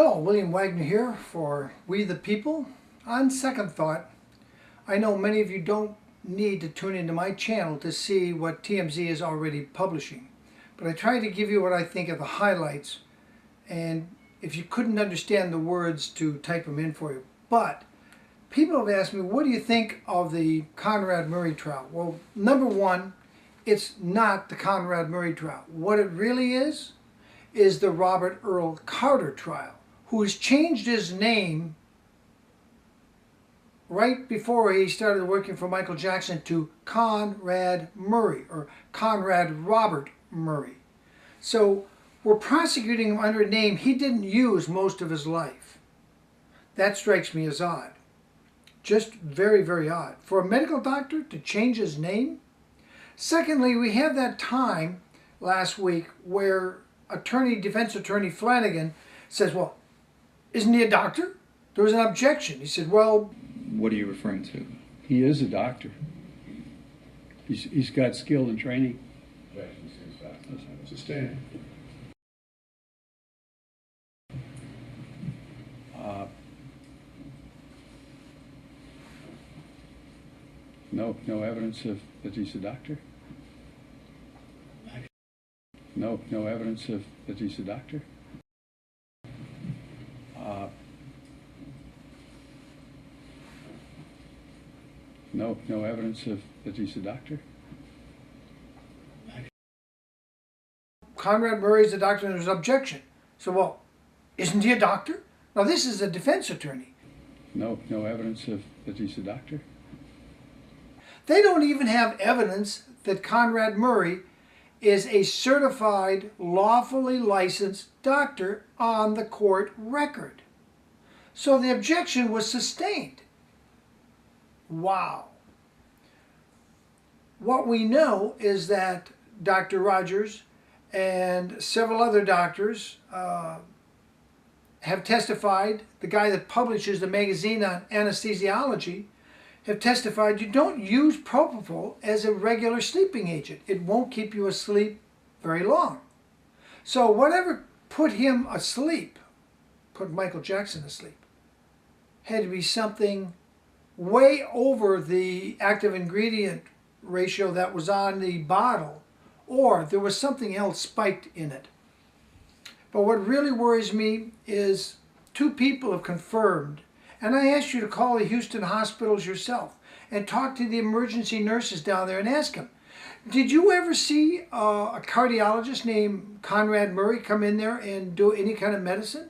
Hello, William Wagner here for We the People. On second thought, I know many of you don't need to tune into my channel to see what TMZ is already publishing, but I try to give you what I think are the highlights, and if you couldn't understand the words, to type them in for you. But people have asked me, what do you think of the Conrad Murray trial? Well, number one, it's not the Conrad Murray trial. What it really is the Robert Earl CARTER trial, who has changed his name right before he started working for Michael Jackson to Conrad Murray, or Conrad Robert Murray. So we're prosecuting him under a name he didn't use most of his life. That strikes me as odd. Just very, very odd. For a medical doctor to change his name? Secondly, we had that time last week where defense attorney Flanagan says, well, isn't he a doctor? There was an objection. He said, well... What are you referring to? He is a doctor. He's got skill and training. Sustained. No evidence that he's a doctor. No evidence that he's a doctor. No evidence that he's a doctor. Conrad Murray's a doctor, and there's an objection. So, well, isn't he a doctor? Now, this is a defense attorney. No evidence that he's a doctor. They don't even have evidence that Conrad Murray is a certified, lawfully licensed doctor on the court record. So the objection was sustained. Wow. What we know is that Dr. Rogers and several other doctors have testified, the guy that publishes the magazine on anesthesiology, have testified you don't use propofol as a regular sleeping agent. It won't keep you asleep very long. So whatever put him asleep, put Michael Jackson asleep, had to be something way over the active ingredient ratio that was on the bottle, or there was something else spiked in it. But what really worries me is two people have confirmed, and I asked you to call the Houston hospitals yourself and talk to the emergency nurses down there and ask them, did you ever see a cardiologist named Conrad Murray come in there and do any kind of medicine?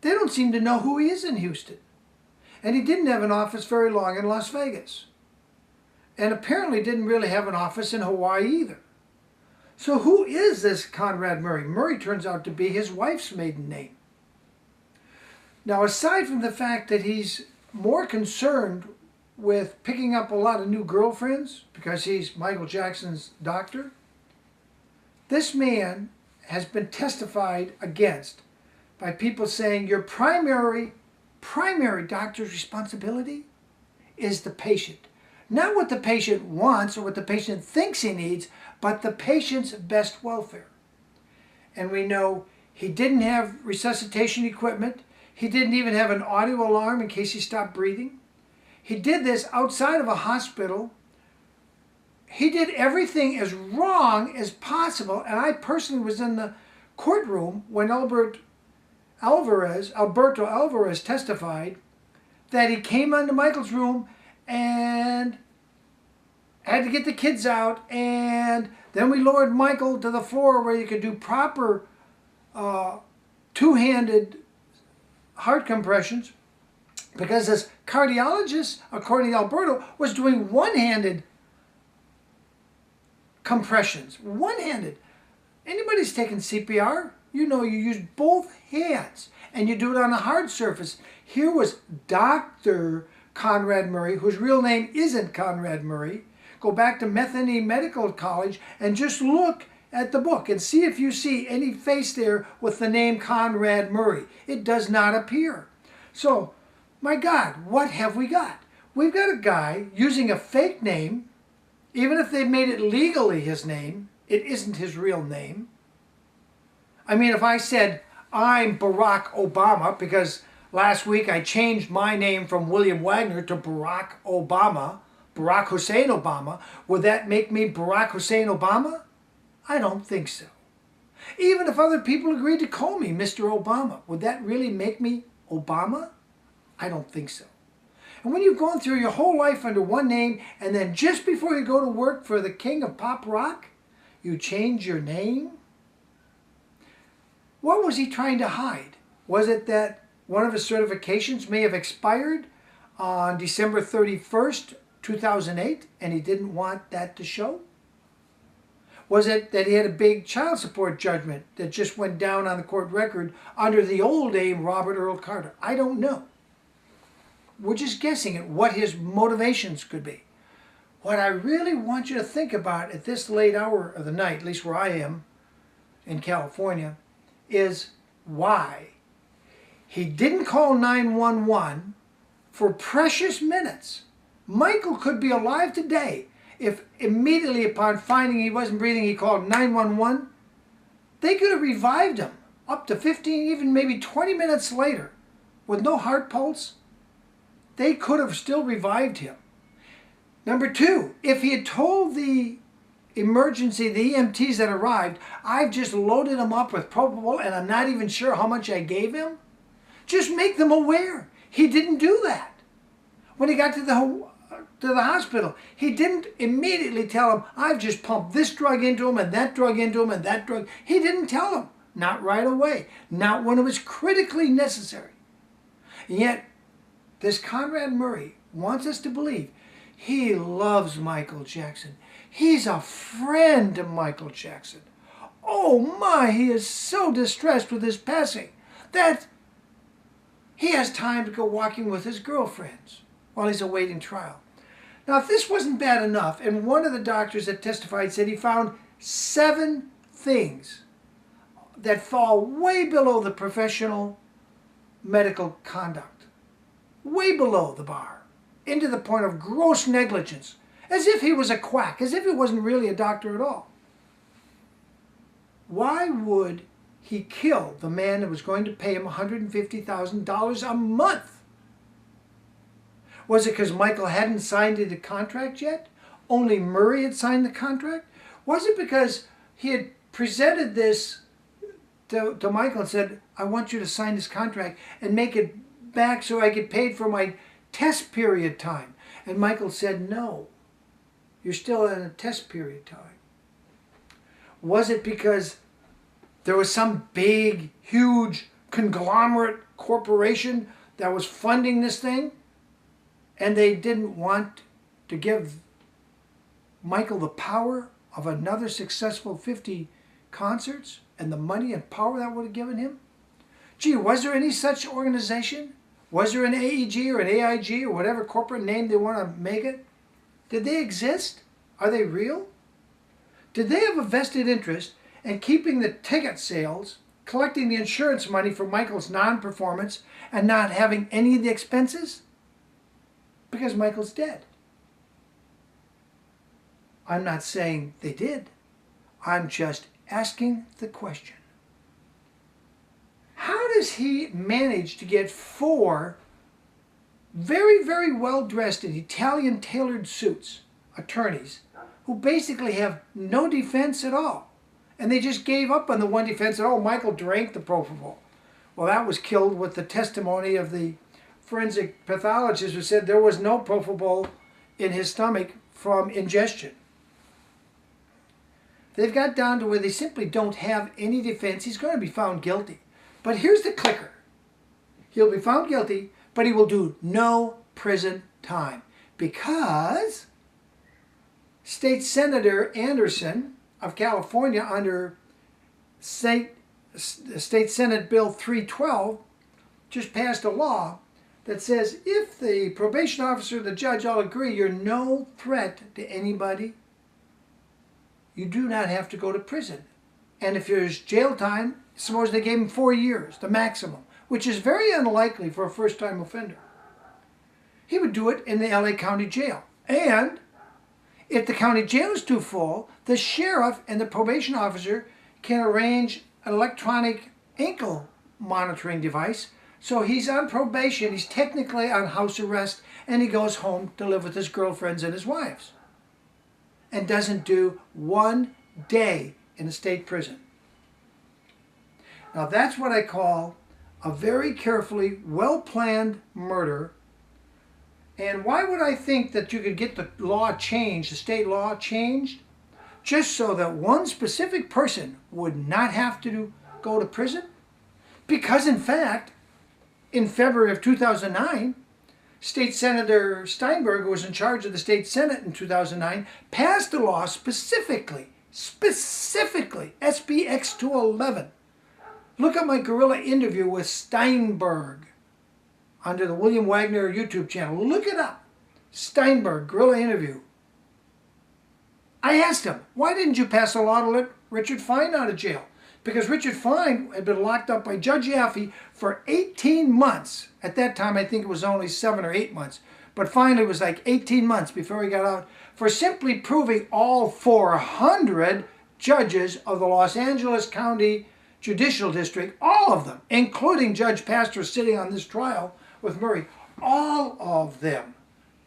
They don't seem to know who he is in Houston. And he didn't have an office very long in Las Vegas. And apparently didn't really have an office in Hawaii either. So who is this Conrad Murray? Murray turns out to be his wife's maiden name. Now, aside from the fact that he's more concerned with picking up a lot of new girlfriends because he's Michael Jackson's doctor, this man has been testified against by people saying your primary doctor's responsibility is the patient. Not what the patient wants or what the patient thinks he needs, but the patient's best welfare. And we know he didn't have resuscitation equipment. He didn't even have an audio alarm in case he stopped breathing. He did this outside of a hospital. He did everything as wrong as possible. And I personally was in the courtroom when Alberto Alvarez testified that he came into Michael's room and had to get the kids out, and then we lowered Michael to the floor where you could do proper two-handed heart compressions, because this cardiologist, according to Alberto, was doing one-handed compressions. One-handed. Anybody's taken CPR, you know you use both hands, and you do it on a hard surface. Here was Dr. Conrad Murray, whose real name isn't Conrad Murray. Go back to Metheny Medical College and just look at the book and see if you see any face there with the name Conrad Murray. It does not appear. So, my God, what have we got? We've got a guy using a fake name. Even if they made it legally his name, it isn't his real name. I mean, if I said, I'm Barack Obama because last week I changed my name from William Wagner to Barack Obama, Barack Hussein Obama. Would that make me Barack Hussein Obama? I don't think so. Even if other people agreed to call me Mr. Obama, would that really make me Obama? I don't think so. And when you've gone through your whole life under one name, and then just before you go to work for the king of pop rock, you change your name? What was he trying to hide? Was it that one of his certifications may have expired on December 31st, 2008, and he didn't want that to show? Was it that he had a big child support judgment that just went down on the court record under the old name Robert Earl CARTER? I don't know. We're just guessing at what his motivations could be. What I really want you to think about at this late hour of the night, at least where I am in California, is why he didn't call 911 for precious minutes. Michael could be alive today if immediately upon finding he wasn't breathing he called 911. They could have revived him up to 15, even maybe 20 minutes later with no heart pulse. They could have still revived him. Number two, if he had told the emergency, the EMTs that arrived, I've just loaded him up with propofol and I'm not even sure how much I gave him, just make them aware. He didn't do that. When he got to the hospital, he didn't immediately tell him, I've just pumped this drug into him and that drug into him and that drug. He didn't tell him. Not right away. Not when it was critically necessary. And yet, this Conrad Murray wants us to believe he loves Michael Jackson. He's a friend to Michael Jackson. Oh my, he is so distressed with his passing that he has time to go walking with his girlfriends while he's awaiting trial. Now, if this wasn't bad enough, and one of the doctors that testified said he found 7 things that fall way below the professional medical conduct, way below the bar, into the point of gross negligence, as if he was a quack, as if he wasn't really a doctor at all. Why would he kill the man that was going to pay him $150,000 a month? Was it because Michael hadn't signed the contract yet? Only Murray had signed the contract? Was it because he had presented this to Michael and said, I want you to sign this contract and make it back so I get paid for my test period time? And Michael said, no, you're still in a test period time. Was it because there was some big, huge conglomerate corporation that was funding this thing and they didn't want to give Michael the power of another successful 50 concerts and the money and power that would have given him? Gee, was there any such organization? Was there an AEG or an AIG or whatever corporate name they want to make it? Did they exist? Are they real? Did they have a vested interest in keeping the ticket sales, collecting the insurance money for Michael's non-performance, and not having any of the expenses? Because Michael's dead. I'm not saying they did. I'm just asking the question. How does he manage to get 4 very, very well-dressed in Italian-tailored suits, attorneys, who basically have no defense at all? And they just gave up on the one defense that, oh, Michael drank the propofol. Well, that was killed with the testimony of the forensic pathologist who said there was no propofol in his stomach from ingestion. They've got down to where they simply don't have any defense. He's going to be found guilty. But here's the clicker. He'll be found guilty, but he will do no prison time because State Senator Anderson of California, under State Senate Bill 312, just passed a law that says if the probation officer and the judge all agree you're no threat to anybody, you do not have to go to prison. And if there's jail time, suppose they gave him 4 years, the maximum, which is very unlikely for a first-time offender. He would do it in the LA County Jail. And if the county jail is too full, the sheriff and the probation officer can arrange an electronic ankle monitoring device. So he's on probation, he's technically on house arrest, and he goes home to live with his girlfriends and his wives. And doesn't do 1 day in a state prison. Now that's what I call a very carefully, well-planned murder. And why would I think that you could get the law changed, the state law changed, just so that one specific person would not have to go to prison? Because in fact, in February of 2009, State Senator Steinberg, who was in charge of the state Senate in 2009, passed a law specifically, SB X 211. Look at my guerrilla interview with Steinberg under the William Wagner YouTube channel. Look it up. Steinberg, guerrilla interview. I asked him, why didn't you pass a law to let Richard Fine out of jail? Because Richard Fine had been locked up by Judge Yaffe for 18 months. At that time, I think it was only 7 or 8 months. But finally, it was like 18 months before he got out for simply proving all 400 judges of the Los Angeles County Judicial District, all of them, including Judge Pastor sitting on this trial with Murray, all of them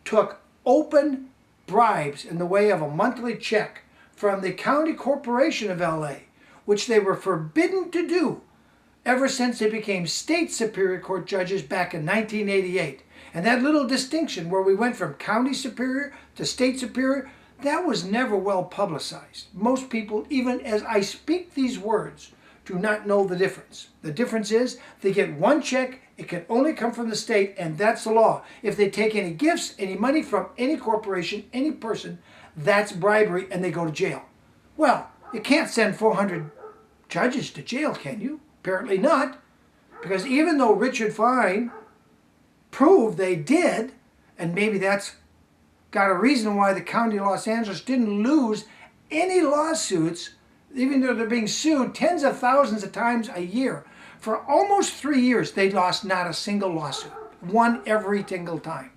took open bribes in the way of a monthly check from the County Corporation of LA, which they were forbidden to do ever since they became state Superior Court judges back in 1988. And that little distinction where we went from County Superior to State Superior, that was never well publicized. Most people, even as I speak these words, do not know the difference. The difference is they get one check, it can only come from the state, and that's the law. If they take any gifts, any money from any corporation, any person, that's bribery and they go to jail. Well, you can't send 400 judges to jail, can you? Apparently not. Because even though Richard Fine proved they did, and maybe that's got a reason why the County of Los Angeles didn't lose any lawsuits, even though they're being sued tens of thousands of times a year. For almost 3 years, they lost not a single lawsuit. One every single time.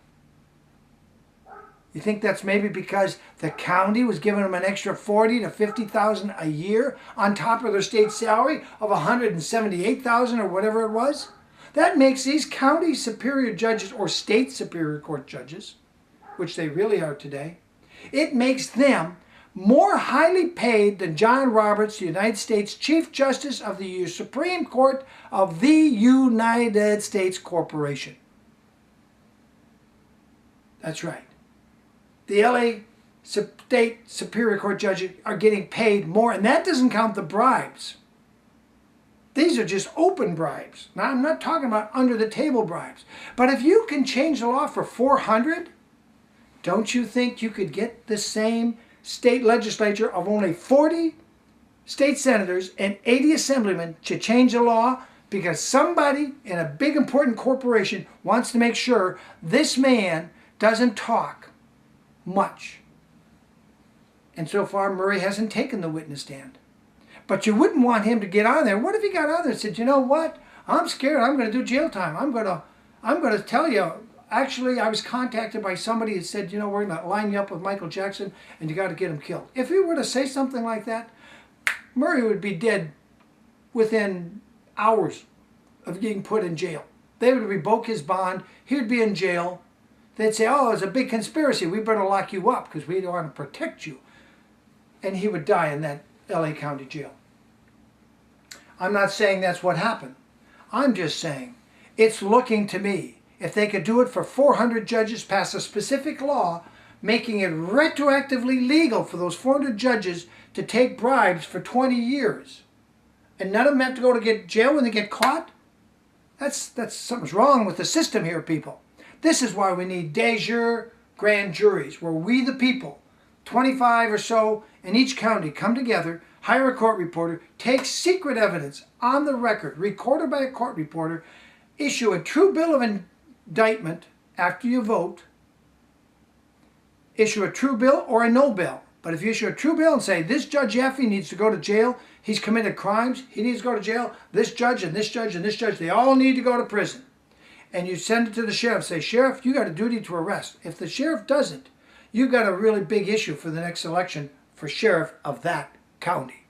You think that's maybe because the county was giving them an extra $40,000 to $50,000 a year on top of their state salary of $178,000 or whatever it was? That makes these county superior judges or state superior court judges, which they really are today, it makes them more highly paid than John Roberts, the United States Chief Justice of the Supreme Court of the United States Corporation. That's right. The LA State Superior Court judges are getting paid more, and that doesn't count the bribes. These are just open bribes. Now, I'm not talking about under-the-table bribes. But if you can change the law for 400, don't you think you could get the same state legislature of only 40 state senators and 80 assemblymen to change the law because somebody in a big important corporation wants to make sure this man doesn't talk much? And so far, Murray hasn't taken the witness stand. But you wouldn't want him to get on there. What if he got on there and said, you know what? I'm scared. I'm going to do jail time. I'm going to tell you. Actually, I was contacted by somebody that said, you know, we're going to line you up with Michael Jackson and you got to get him killed. If he were to say something like that, Murray would be dead within hours of getting put in jail. They would revoke his bond. He'd be in jail. They'd say, oh, it's a big conspiracy. We better lock you up because we want to protect you. And he would die in that LA County jail. I'm not saying that's what happened. I'm just saying it's looking to me, if they could do it for 400 judges, pass a specific law, making it retroactively legal for those 400 judges to take bribes for 20 years, and none of them have to go to get jail when they get caught, that's something's wrong with the system here, people. This is why we need de jure grand juries, where we the people, 25 or so in each county, come together, hire a court reporter, take secret evidence on the record, recorded by a court reporter, issue a true bill of indictment after you vote, issue a true bill or a no bill. But if you issue a true bill and say, this Judge Yaffe needs to go to jail, he's committed crimes, he needs to go to jail, this judge and this judge and this judge, they all need to go to prison. And you send it to the sheriff, say, Sheriff, you got a duty to arrest. If the sheriff doesn't, you've got a really big issue for the next election for sheriff of that county.